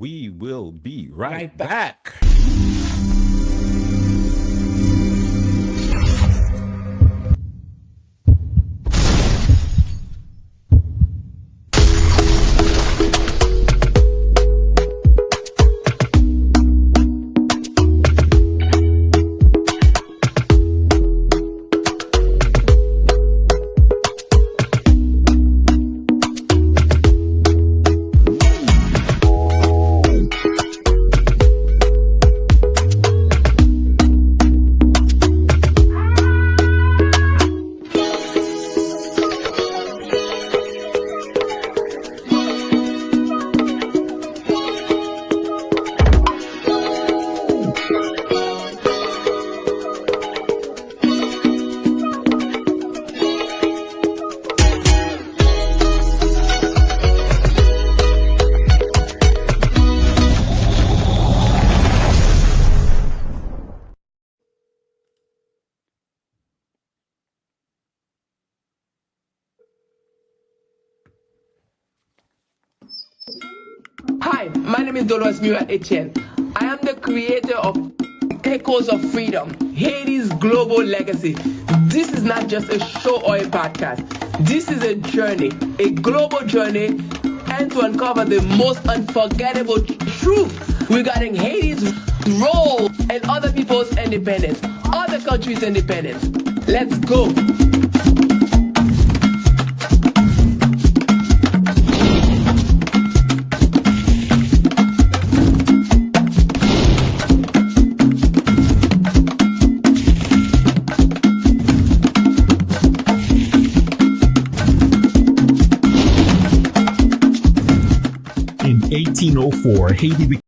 We will be right Right back. back. Hi, my name is Dolores Mura Etienne. I am the creator of Echoes of Freedom, Haiti's global legacy. This is not just a show or a podcast. This is a journey, a global journey, and to uncover the most unforgettable truth regarding Haiti's role and other people's independence, other countries' independence. Let's go. In 1804, Haiti